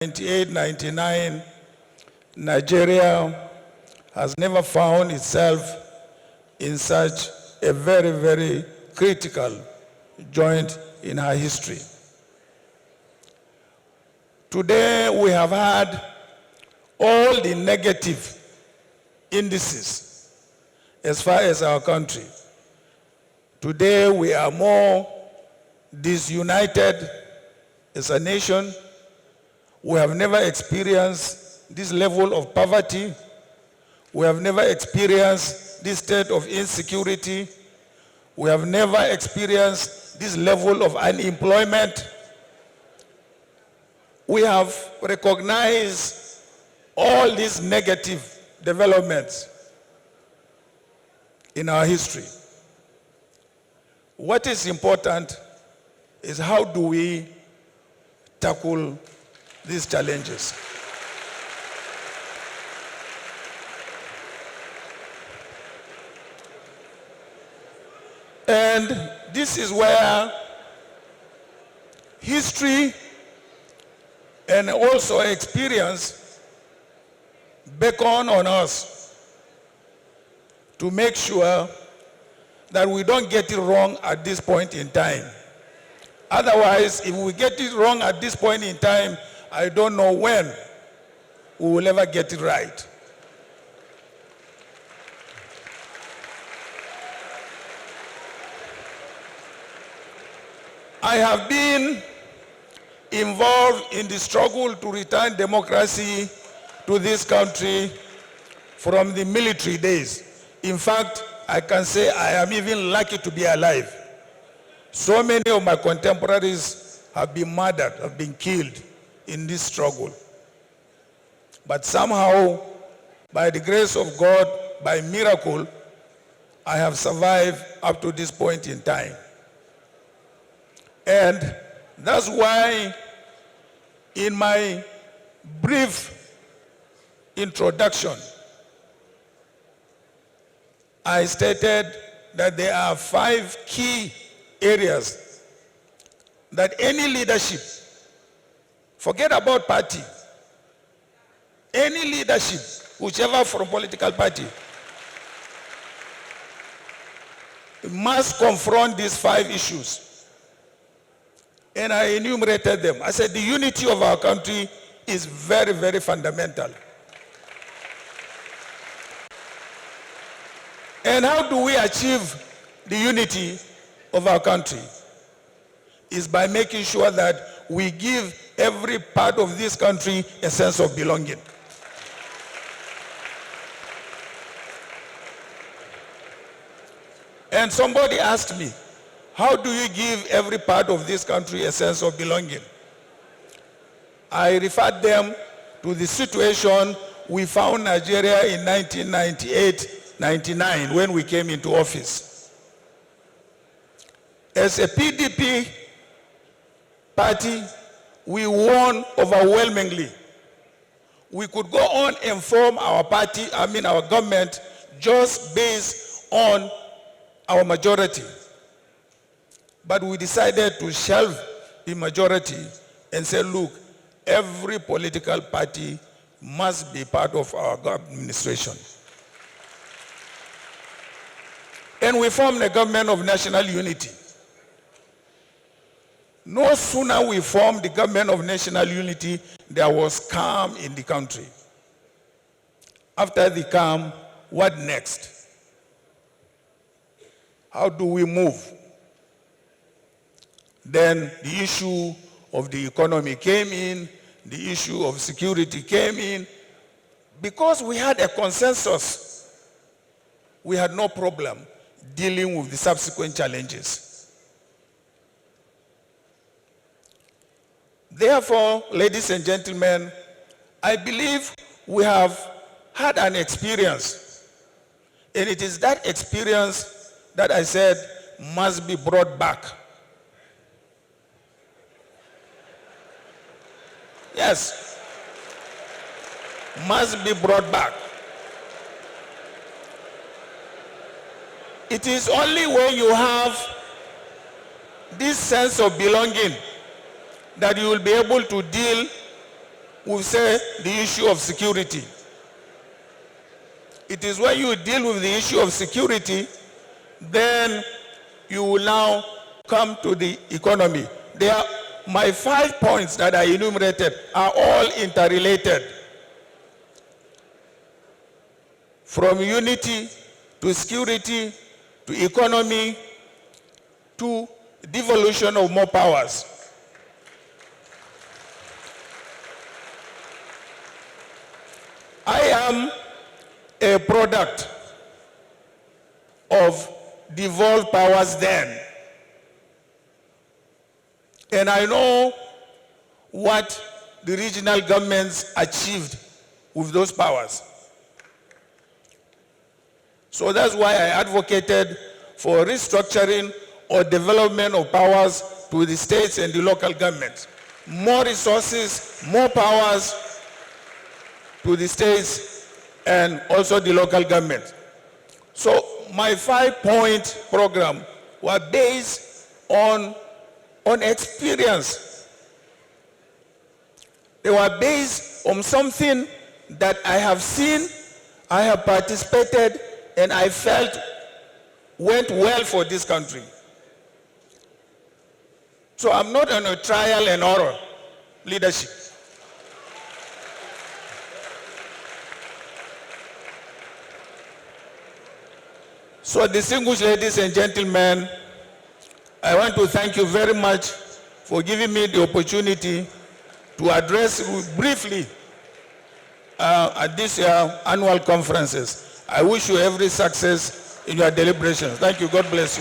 98, 99, Nigeria has never found itself in such a very, very critical joint in her history. Today, we have had all the negative indices as far as our country. Today, we are more disunited as a nation. We have never experienced this level of poverty. We have never experienced this state of insecurity. We have never experienced this level of unemployment. We have recognized all these negative developments in our history. What is important is how do we tackle these challenges. And this is where history and also experience beckon on us to make sure that we don't get it wrong at this point in time. Otherwise, if we get it wrong at this point in time, I don't know when we will ever get it right. I have been involved in the struggle to return democracy to this country from the military days. In fact, I can say I am even lucky to be alive. So many of my contemporaries have been murdered, have been killed in this struggle. But somehow, by the grace of God, by miracle, I have survived up to this point in time. And that's why in my brief introduction, I stated that there are 5 key areas that any leadership, forget about party, any leadership, whichever from political party, must confront these 5 issues. And I enumerated them. I said the unity of our country is very, very fundamental. And how do we achieve the unity of our country? Is by making sure that we give every part of this country a sense of belonging. And somebody asked me, how do you give every part of this country a sense of belonging? I referred them to the situation we found Nigeria in 1998-99 when we came into office. As a PDP party, we won overwhelmingly. We could go on and form our party, our government, just based on our majority. But we decided to shelve the majority and say, look, every political party must be part of our administration. And we formed a government of national unity. No sooner we formed the government of national unity, there was calm in the country. After the calm, what next? How do we move? Then the issue of the economy came in, the issue of security came in. Because we had a consensus, we had no problem dealing with the subsequent challenges. Therefore, ladies and gentlemen, I believe we have had an experience, and it is that experience that I said must be brought back. Yes, must be brought back. It is only when you have this sense of belonging that you will be able to deal we say the issue of security. It is when you deal with the issue of security, then you will now come to the economy. My 5 points that I enumerated are all interrelated. From unity to security to economy to devolution of more powers. I am a product of devolved powers then. And I know what the regional governments achieved with those powers. So that's why I advocated for restructuring or development of powers to the states and the local governments. More resources, more powers to the states and also the local government. So my 5-point program was based on experience. They were based on something that I have seen, I have participated, and I felt went well for this country. So I'm not on a trial and error leadership. So distinguished ladies and gentlemen, I want to thank you very much for giving me the opportunity to address you briefly at this annual conferences. I wish you every success in your deliberations. Thank you. God bless you.